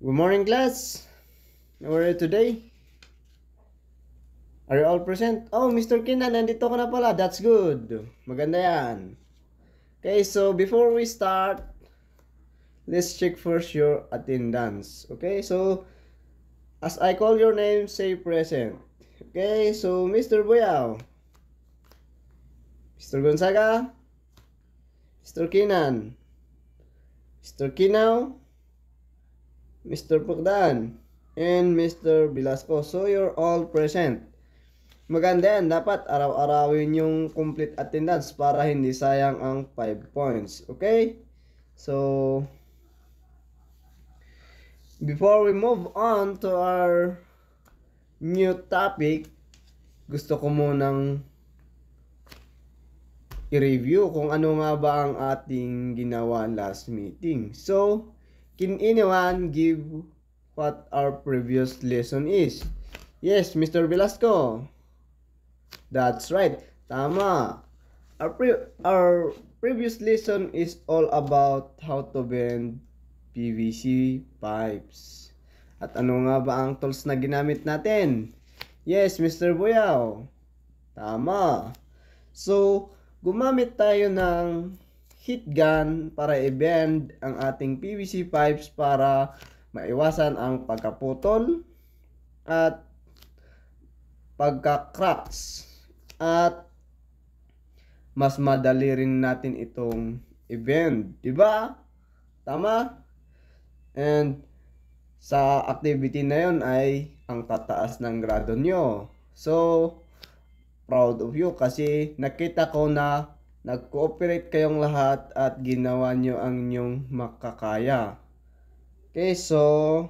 Good morning, class. How are you today? Are you all present? Oh, Mr. Kinan, nandito ka na pala. That's good. Maganda yan. Okay, so before we start, let's check first your attendance. Okay, so as I call your name, say present. Okay, so Mr. Boyao, Mr. Gonzaga, Mr. Kinan, Mr. Kinao, Mr. Pukdan, and Mr. Velasco. So you're all present. Maganda yan. Dapat araw-arawin yung complete attendance para hindi sayang ang 5 points. Okay? So, before we move on to our new topic, gusto ko munang i-review kung ano nga ba ang ating ginawa last meeting. So, can anyone give what our previous lesson is? Yes, Mr. Velasco. That's right. Tama. Our previous lesson is all about how to bend PVC pipes. At ano nga ba ang tools na ginamit natin? Yes, Mr. Boyao. Tama. So, gumamit tayo ng heat gun para i-bend ang ating PVC pipes para maiwasan ang pagkaputol at pagka-cracks. At mas madali rin natin itong i-bend, di ba? Tama? And sa activity na yon ay ang tataas ng grado nyo. So, proud of you kasi nakita ko na nag-cooperate kayong lahat at ginawa nyo ang inyong makakaya. Okay, so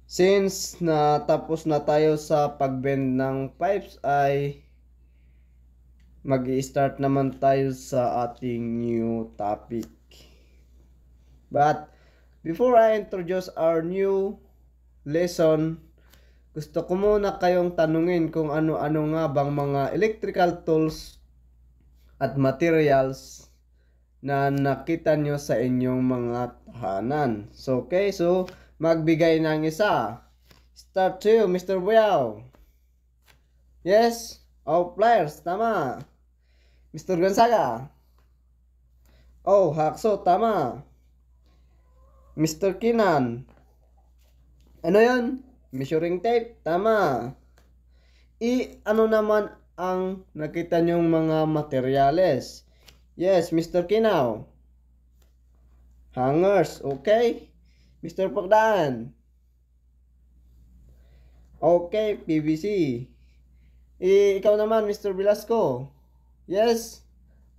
since na tapos na tayo sa pagbend ng pipes ay mag-i-start naman tayo sa ating new topic. But before I introduce our new lesson, gusto ko muna kayong tanungin kung ano-ano nga bang mga electrical tools at materials na nakita nyo sa inyong mga tahanan. So, okay, so magbigay ng isa. Start to you, Mr. Boyao. Yes? Oh, pliers, tama. Mr. Gonzaga. Oh, hakso, tama. Mr. Kinan. Ano yan? Measuring tape, tama. Ano naman ang nakita nyong mga materyales? Yes, Mr. Kinao. Hangers, okay. Mr. Pagdaan. Okay, PVC. Ikaw naman, Mr. Velasco. Yes?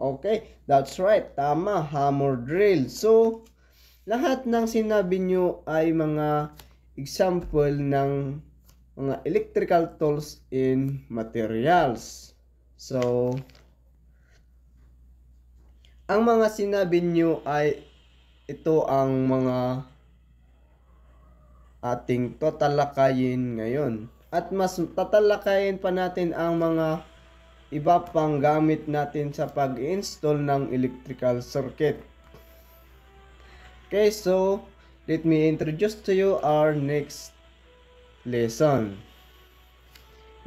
Okay, that's right. Tama, hammer drill. So, lahat ng sinabi nyo ay mga example ng mga electrical tools in materials. So, ang mga sinabi nyo ay ito ang mga ating tatalakayin ngayon. At mas tatalakayin pa natin ang mga iba pang gamit natin sa pag-install ng electrical circuit. Okay, so let me introduce to you our next lesson.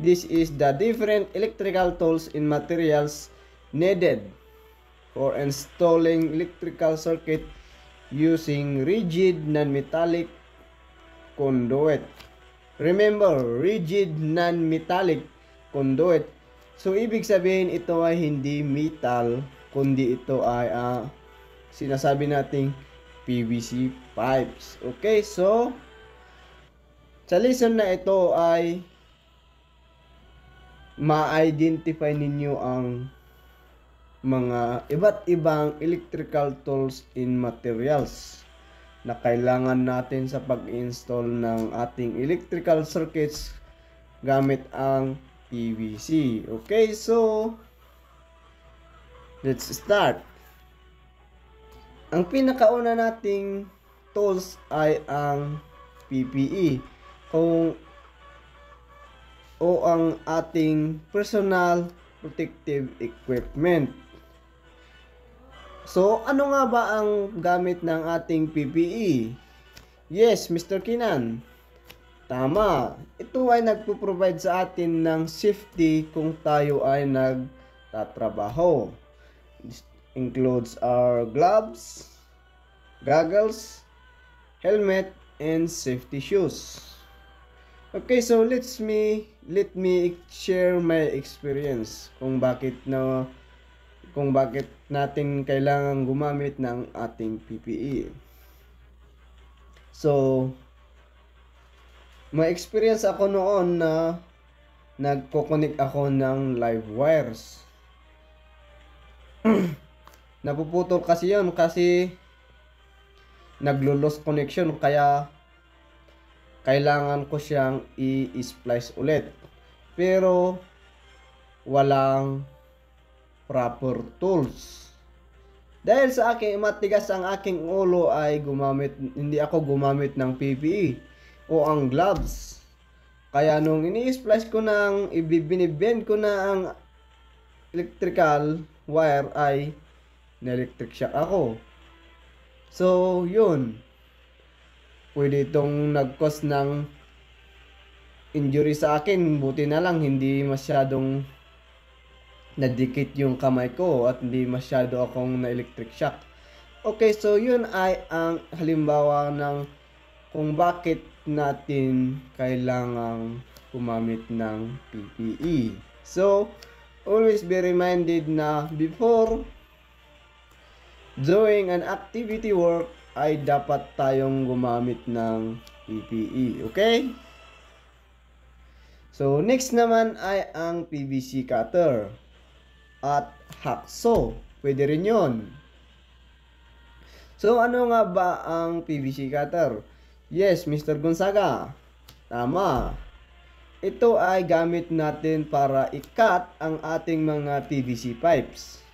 This is the different electrical tools and materials needed for installing electrical circuit using rigid non-metallic conduit. Remember, rigid non-metallic conduit. So, ibig sabihin ito ay hindi metal, kundi ito ay sinasabi nating PVC pipes. Okay, so sa lesson na ito ay ma-identify ninyo ang mga iba't ibang electrical tools and materials na kailangan natin sa pag-install ng ating electrical circuits gamit ang PVC. Okay, so let's start. Ang pinakauna nating tools ay ang PPE o ang ating personal protective equipment. So, ano nga ba ang gamit ng ating PPE? Yes, Mr. Kinan. Tama. Ito ay nagpo-provide sa atin ng safety kung tayo ay nagtatrabaho. This includes our gloves, goggles, helmet, and safety shoes. Okay, so let me share my experience kung bakit natin kailangan gumamit ng ating PPE. So, may experience ako noon na nagko-connect ako ng live wires. Napuputol kasi yun kasi naglo-lost connection, kaya kailangan ko siyang i-splice ulit. Pero walang proper tools. Dahil sa akin matigas ang aking ulo ay hindi ako gumamit ng PPE o ang gloves. Kaya nung ini-splice ko binibend ko na ang electrical wire ay na-electric shock ako. So, yun. Pwede itong nag-cause ng injury sa akin. Buti na lang hindi masyadong nadikit yung kamay ko at hindi masyado akong na-electric shock. Okay, so yun ay ang halimbawa ng kung bakit natin kailangang gumamit ng PPE. So, always be reminded na before doing an activity work ay dapat tayong gumamit ng PPE. Okay? So, next naman ay ang PVC cutter at hacksaw. Pwede rin yun. So, ano nga ba ang PVC cutter? Yes, Mr. Gonzaga. Tama. Ito ay gamit natin para i-cut ang ating mga PVC pipes.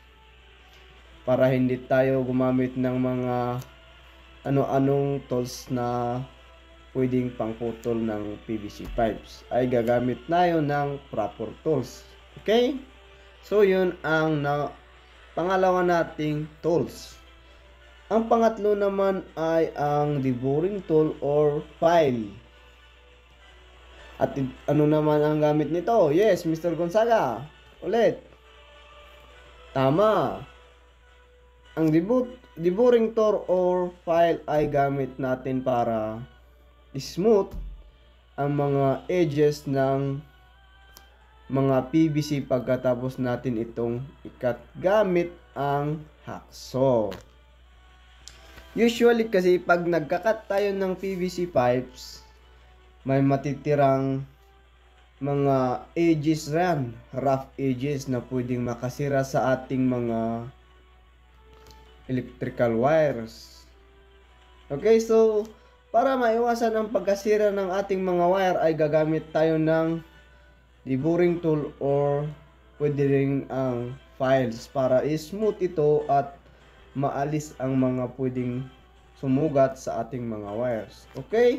Para hindi tayo gumamit ng mga ano-anong tools na pwedeng pangputol ng PVC pipes. Ay gagamit tayo ng proper tools. Okay? So, yun ang pangalawa nating tools. Ang pangatlo naman ay ang deburring tool or file. At ano naman ang gamit nito? Yes, Mr. Gonzaga. Ulit. Tama. Ang deburring tool or file ay gamit natin para smooth ang mga edges ng mga PVC pagkatapos natin itong ikat gamit ang hacksaw. Usually kasi pag nagkakat tayo ng PVC pipes, may matitirang mga edges yan, rough edges na pwedeng makasira sa ating mga electrical wires. Okay, so para maiwasan ang pagkasira ng ating mga wire ay gagamit tayo ng deburring tool or pwede rin ang files para i-smooth ito at maalis ang mga pwedeng sumugat sa ating mga wires. Okay?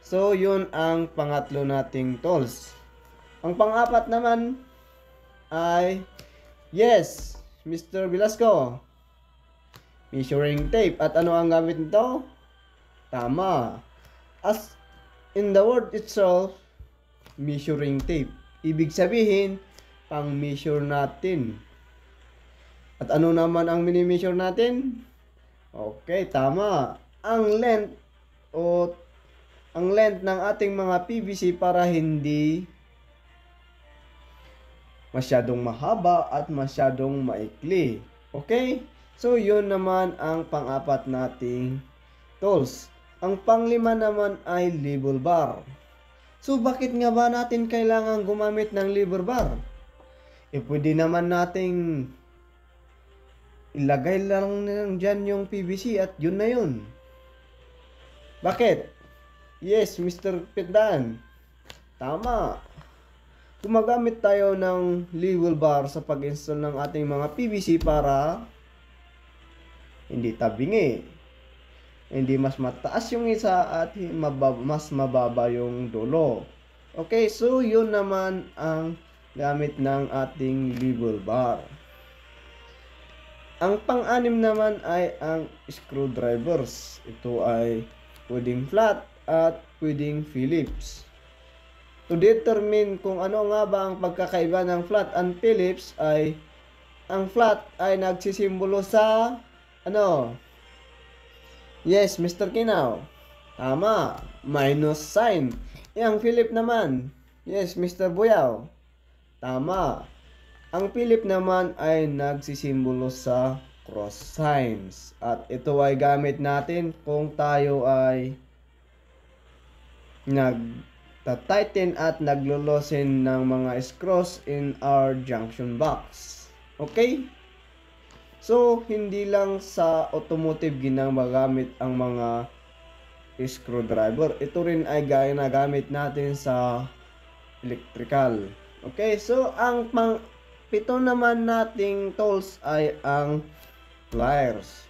So, yun ang pangatlo nating tools. Ang pang-apat naman ay, yes, Mr. Velasco, measuring tape. At ano ang gamit nito? Tama. As in the word itself, measuring tape. Ibig sabihin, pang-measure natin. At ano naman ang mini-measure natin? Okay, tama. Ang length ng ating mga PVC para hindi masyadong mahaba at masyadong maikli. Okay? So, yun naman ang pang-apat nating tools. Ang panglima naman ay level bar. So, bakit nga ba natin kailangan gumamit ng lever bar? Pwede naman nating ilagay lang dyan yung PVC at yun na yun. Bakit? Yes, Mr. Pitdan. Tama. Gumagamit tayo ng level bar sa pag-install ng ating mga PVC para hindi tabingi. Hindi mas mataas yung isa at mas mababa yung dulo. Okay, so yun naman ang gamit ng ating level bar. Ang pang-anim naman ay ang screwdrivers. Ito ay pwedeng flat, at pwedeng Phillips. To determine kung ano nga ba ang pagkakaiba ng flat and Phillips ay ang flat ay nagsisimbolo sa ano? Yes, Mr. Kinaw. Tama, minus sign. Ang Philip naman. Yes, Mr. Buyaw. Tama. Ang Philip naman ay nagsisimbolo sa cross signs. At ito ay gamit natin kung tayo ay nag-tighten at naglo-loosen ng mga screws in our junction box. Okay? So, hindi lang sa automotive ginagamit ang mga screwdriver. Ito rin ay ginagamit natin sa electrical. Okay? So, ang pito naman nating tools ay ang pliers.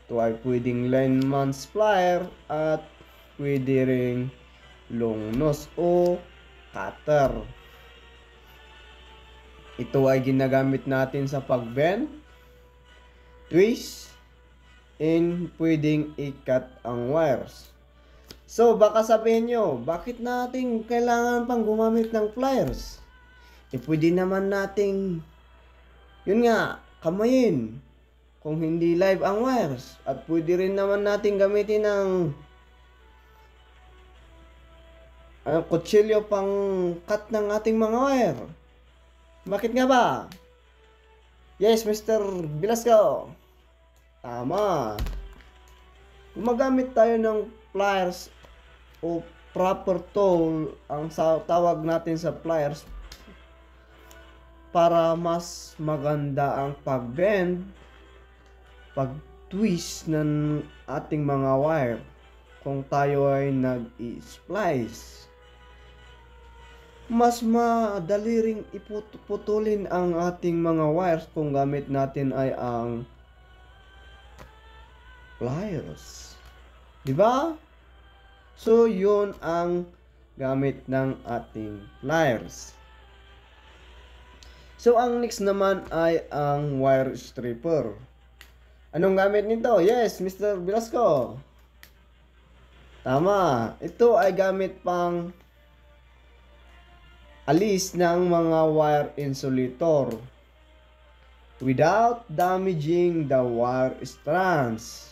Ito ay pwedeng lineman's plier at pwede ring long nose o cutter. Ito ay ginagamit natin sa pag-bend, twist, and pwedeng i-cut ang wires. So, baka sabihin nyo, bakit natin kailangan pang gumamit ng pliers? Pwede naman nating, yun nga, kamayin kung hindi live ang wires. At pwede rin naman natin gamitin ng kutsilyo pang cut ng ating mga wire. Bakit nga ba? Yes, Mr. Velasco. Tama. Gumagamit tayo ng pliers o proper tool, ang tawag natin sa pliers, para mas maganda ang pag-bend, pag-twist ng ating mga wire kung tayo ay nag-i-splice. Mas madali ring iputulin ang ating mga wires kung gamit natin ay ang pliers. Diba? So, yun ang gamit ng ating pliers. So, ang next naman ay ang wire stripper. Anong gamit nito? Yes, Mr. Velasco. Tama. Ito ay gamit pang alis ng mga wire insulator without damaging the wire strands.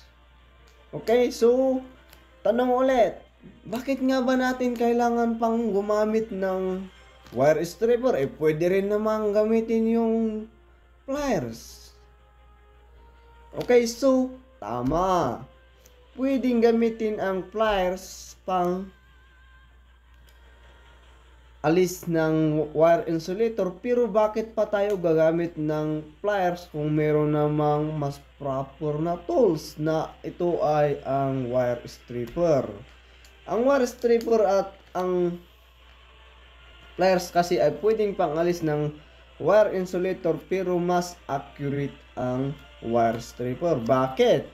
Okay, so tanong ulit, bakit nga ba natin kailangan pang gumamit ng wire stripper? Pwede rin namang gamitin yung pliers. Okay, so tama. Pwedeng gamitin ang pliers pang alis ng wire insulator, pero bakit pa tayo gagamit ng pliers kung meron namang mas proper na tools na ito ay ang wire stripper? Ang wire stripper at ang pliers kasi ay pwedeng pangalis ng wire insulator, pero mas accurate ang wire stripper. Bakit?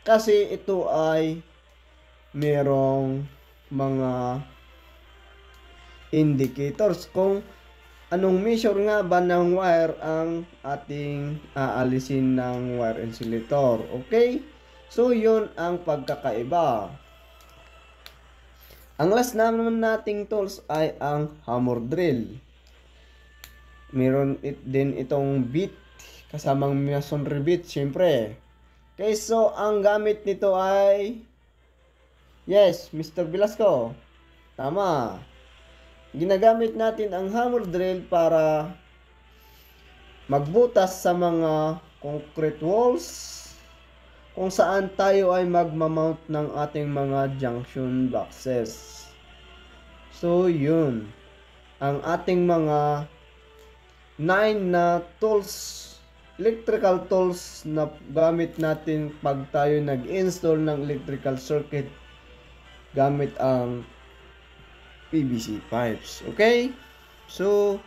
Kasi ito ay merong mga indicators kung anong measure nga ba ng wire ang ating aalisin ng wire insulator. Okay? So, yun ang pagkakaiba. Ang last naman nating tools ay ang hammer drill. Meron din itong bit, kasamang masonry bit, syempre. Okay, so ang gamit nito ay, yes, Mr. Velasco. Tama. Ginagamit natin ang hammer drill para magbutas sa mga concrete walls kung saan tayo ay magmamount ng ating mga junction boxes. So, yun. Ang ating mga 9 na tools, electrical tools na gamit natin pag tayo nag-install ng electrical circuit gamit ang PVC pipes. Okay? So,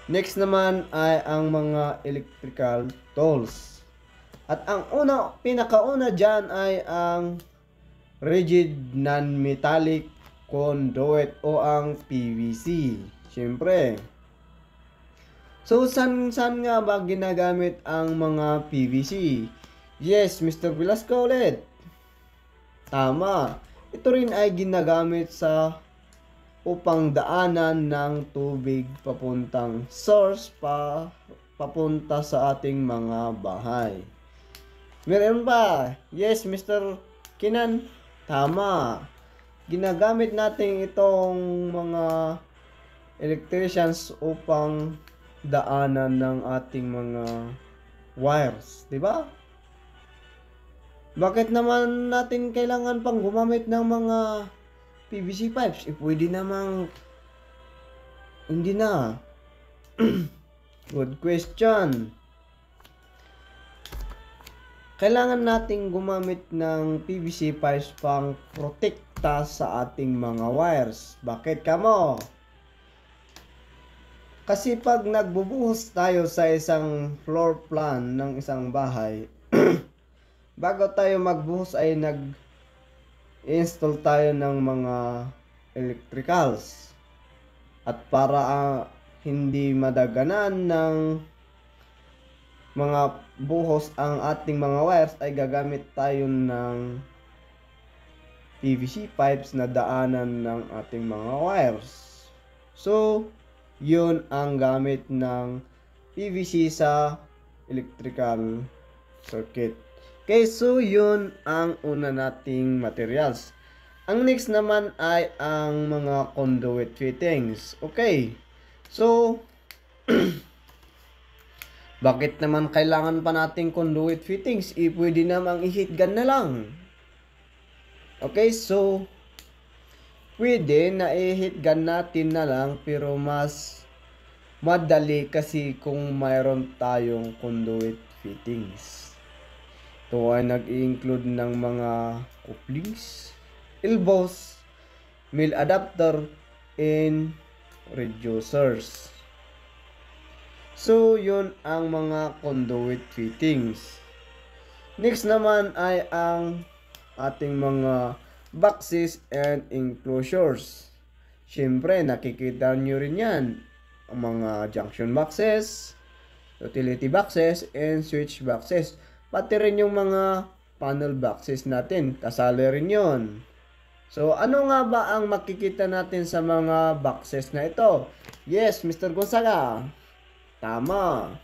next naman ay ang mga electrical tools. At ang pinakauna dyan ay ang rigid non-metallic conduit o ang PVC. Siyempre. So, saan nga ba ginagamit ang mga PVC? Yes, Mr. Velasco ulit. Tama. Ito rin ay ginagamit sa upang daanan ng tubig papuntang source papunta sa ating mga bahay. Meron ba? Yes, Mr. Kinan. Tama. Ginagamit natin itong mga electricians upang daanan ng ating mga wires, 'di ba? Bakit naman natin kailangan pang gumamit ng mga PVC pipes? Pwede namang hindi na. Good question. Kailangan nating gumamit ng PVC pipes pang protekta sa ating mga wires. Bakit kamo? Kasi pag nagbubuhos tayo sa isang floor plan ng isang bahay, bago tayo magbuhos ay nag-install tayo ng mga electricals. At para hindi madaganan ng mga buhos ang ating mga wires ay gagamit tayo ng PVC pipes na daanan ng ating mga wires. So, yun ang gamit ng PVC sa electrical circuit. Okay, so yun ang una nating materials. Ang next naman ay ang mga conduit fittings. Okay, so bakit naman kailangan pa nating conduit fittings? Pwede namang i-heat gun na lang. Okay, so pwede na i-heat gun natin na lang, pero mas madali kasi kung mayroon tayong conduit fittings. Ito ay nag-i-include ng mga couplings, elbows, male adapter, and reducers. So, yun ang mga conduit fittings. Next naman ay ang ating mga boxes and enclosures. Siyempre, nakikita nyo rin yan. Ang mga junction boxes, utility boxes, and switch boxes. Pati rin yung mga panel boxes natin. Kasali rin yun. So, ano nga ba ang makikita natin sa mga boxes na ito? Yes, Mr. Gonzaga. Tama.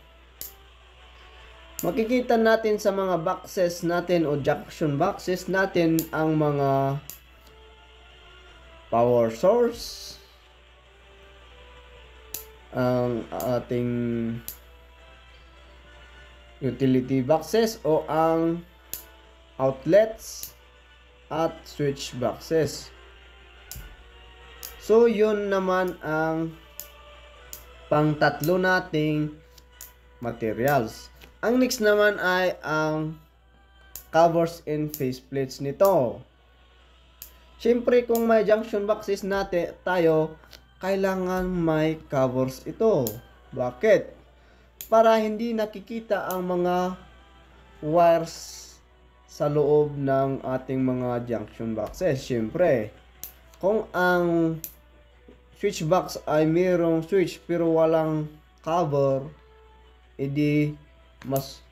Makikita natin sa mga boxes natin o junction boxes natin ang mga power source, ang ating utility boxes o ang outlets at switch boxes. So yun naman ang pang-tatlo nating materials. Ang next naman ay ang covers and faceplates nito. Siyempre, kung may junction boxes natin tayo, kailangan may covers ito. Bakit? Para hindi nakikita ang mga wires sa loob ng ating mga junction boxes. Siyempre, kung ang switch box ay mayroong switch pero walang cover, edi mas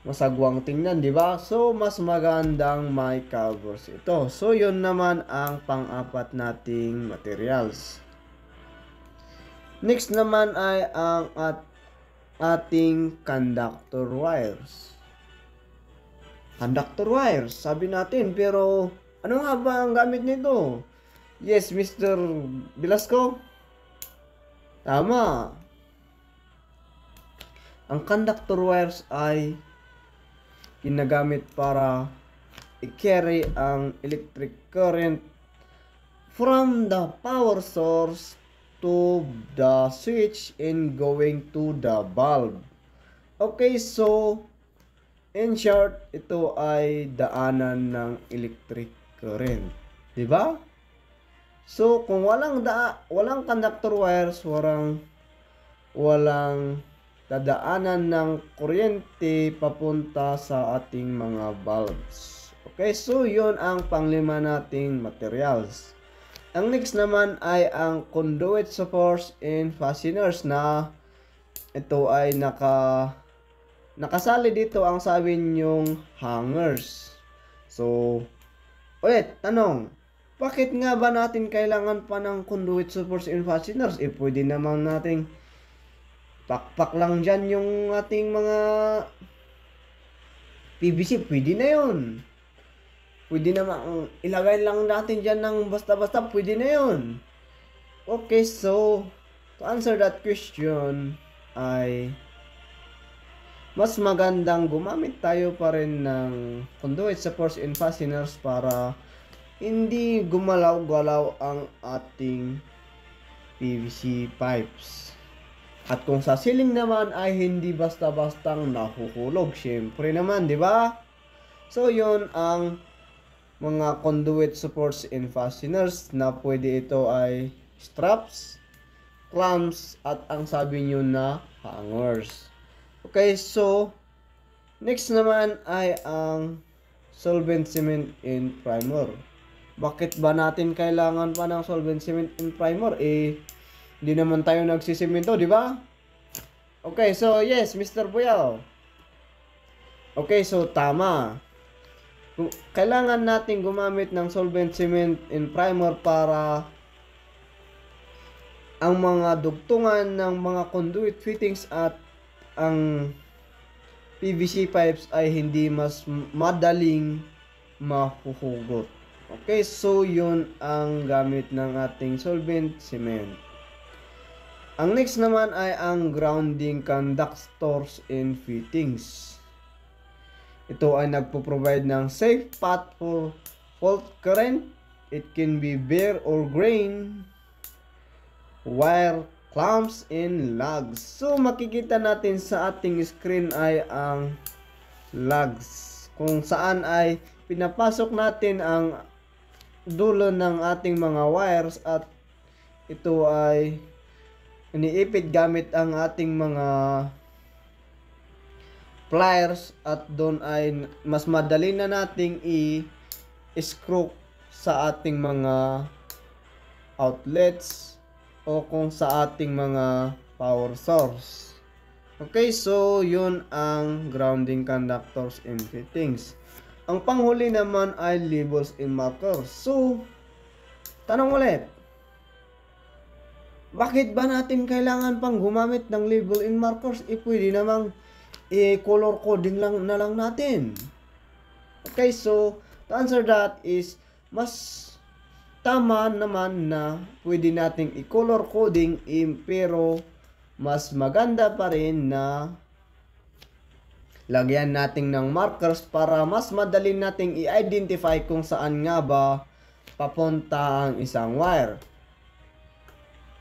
masagwang tingnan, di ba? So, mas magandang may covers ito. So, yun naman ang pang-apat nating materials. Next naman ay ang ating conductor wires. Conductor wires, sabi natin, pero ano nga ba ang gamit nito? Yes, Mr. Velasco? Tama. Ang conductor wires ay ginagamit para i-carry ang electric current from the power source to the switch and going to the bulb. Okay, so in short, ito ay daanan ng electric current. Diba? So, kung walang conductor wires, walang dadaanan ng kuryente papunta sa ating mga bulbs. Okay, so yun ang panglima nating materials. Ang next naman ay ang conduit supports and fasteners na ito ay nakasali dito ang sabi nyong hangers. So, Ulit, tanong. Bakit nga ba natin kailangan pa ng conduit supports and fasteners? Pwede naman nating pakpak lang dyan yung ating mga PVC. Pwede na yun. Pwede naman ilagay lang natin dyan ng basta-basta. Pwede na yun. Okay, so to answer that question ay mas magandang gumamit tayo pa rin ng conduit supports and fasteners para hindi gumalaw-galaw ang ating PVC pipes. At kung sa ceiling naman ay hindi basta-bastang nahuhulog, syempre naman, di ba? So, yun ang mga conduit supports and fasteners na pwede ito ay straps, clamps, at ang sabi nyo na hangers. Okay, so next naman ay ang solvent cement and primer. Bakit ba natin kailangan pa ng solvent cement and primer? Hindi naman tayo nagsisemento, di ba? Okay, so yes, Mr. Buyaw. Okay, so tama. Kailangan natin gumamit ng solvent cement and primer para ang mga dugtungan ng mga conduit fittings at ang PVC pipes ay hindi mas madaling mahuhugot. Okay, so yun ang gamit ng ating solvent cement. Ang next naman ay ang grounding conductors and fittings. Ito ay nagpo-provide ng safe path for fault current. It can be bare or grain, wire, clamps, and lugs. So makikita natin sa ating screen ay ang lugs, kung saan ay pinapasok natin ang dulo ng ating mga wires at ito ay iniipit gamit ang ating mga pliers at doon ay mas madali na nating i-screw sa ating mga outlets o kung sa ating mga power source. Okay, so yun ang grounding conductors and fittings. Ang panghuli naman ay labels and markers. So, tanong ulit. Bakit ba natin kailangan pang gumamit ng label and markers? Pwede namang color coding lang na lang natin. Okay, so to answer that is mas tama naman na pwede nating i-color coding pero mas maganda pa rin na lagyan natin ng markers para mas madali nating i-identify kung saan nga ba papunta ang isang wire.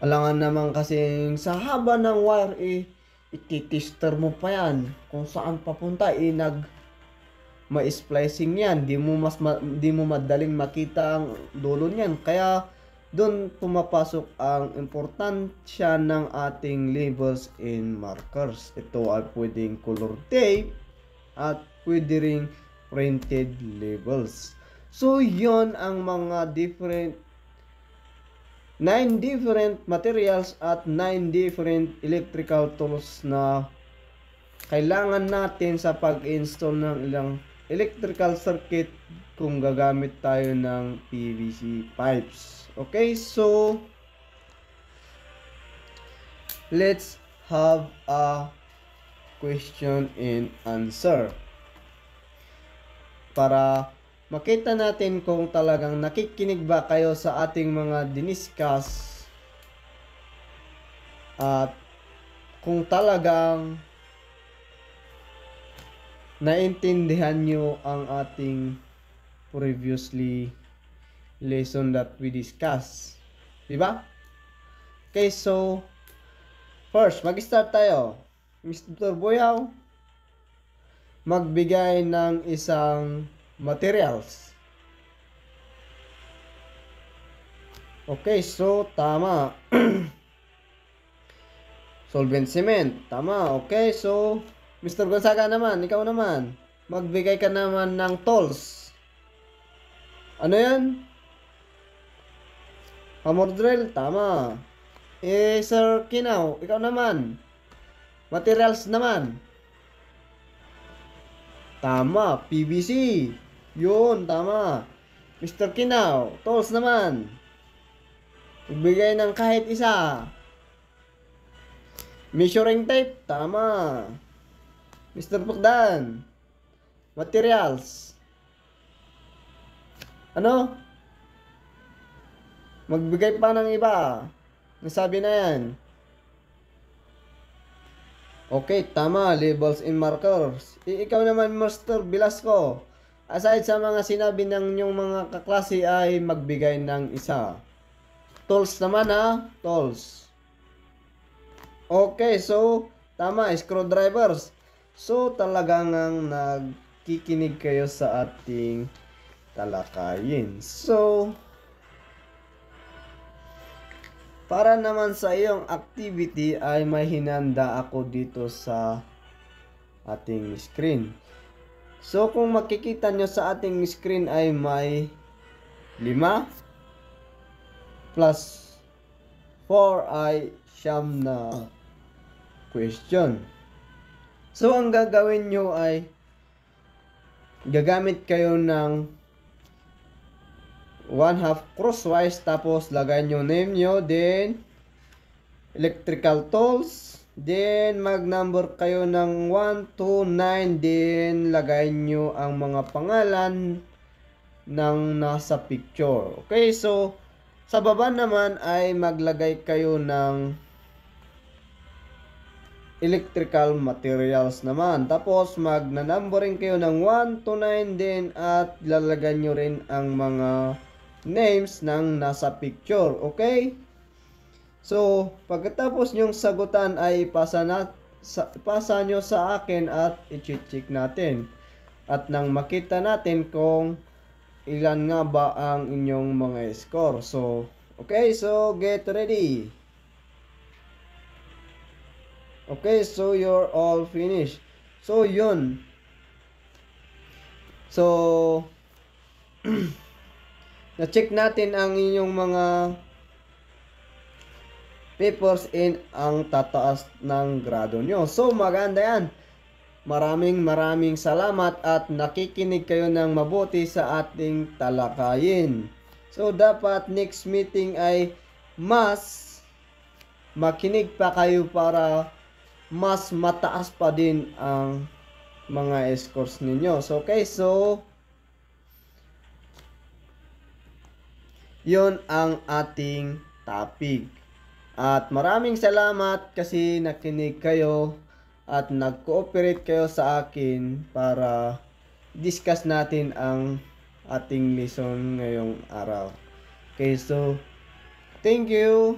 Alangan naman kasing sa haba ng wire ititester mo pa yan kung saan papunta ma-splicing yan, di mo madaling makita ang dulo niyan. Kaya doon pumapasok ang importansya ng ating labels and markers. Ito ay pwedeng color tape at pwede ring printed labels. So yon ang mga 9 different materials at 9 different electrical tools na kailangan natin sa pag-install ng ilang electrical circuit kung gagamit tayo ng PVC pipes. Okay, so let's have a question and answer para makita natin kung talagang nakikinig ba kayo sa ating mga diniscuss at kung talagang naintindihan nyo ang ating previously lesson that we discussed. Diba? Okay, so first, mag-start tayo. Mr. Boyaw, magbigay ng isang materials. Okay, so tama. Solvent cement. Tama. Okay, so Mr. Gonzaga naman, ikaw naman. Magbigay ka naman ng tools. Ano yan? Hammer drill. Tama. Sir Kinaw, ikaw naman. Materials naman. Tama. PVC. Yun, tama. Mr. Kinaw, tools naman. Magbigay ng kahit isa. Measuring tape, tama. Mr. Pagdan, materials. Ano? Magbigay pa ng iba. Nasabi na yan. Okay, tama. Labels and markers. Ikaw naman, Mr. Velasco. Aside sa mga sinabi ng inyong mga kaklase ay magbigay ng isa. Tools naman ha. Tools. Okay, so tama. Screwdrivers. So talagang nagkikinig kayo sa ating talakayin. So, para naman sa iyong activity ay may hinanda ako dito sa ating screen. So kung makikita nyo sa ating screen ay may 5 plus 4 ay siyam na question. So ang gagawin nyo ay gagamit kayo ng 1/2 crosswise, tapos lagay nyo name nyo, then electrical tools, then mag number kayo ng 1 to 9, then lagay nyo ang mga pangalan ng nasa picture. Okay, so sa baba naman ay maglagay kayo ng electrical materials naman. Tapos magna-numbering kayo ng 1 to 9 din, at lalagyan nyo rin ang mga names ng nasa picture. Okay? So, pagkatapos nyong sagutan ay pasa nyo sa akin at i-check natin. At nang makita natin kung ilan nga ba ang inyong mga score. So, okay, so get ready. Okay, so you're all finished. So, yun. So, na-check natin ang inyong mga papers in ang tataas ng grado nyo. So, maganda yan. Maraming salamat at nakikinig kayo ng mabuti sa ating talakayin. So, dapat next meeting ay mas makinig pa kayo para mas mataas pa din ang mga scores ninyo. So, okay, so yun ang ating topic. At maraming salamat kasi nakinig kayo at nag-cooperate kayo sa akin para discuss natin ang ating lesson ngayong araw. Okay, so thank you.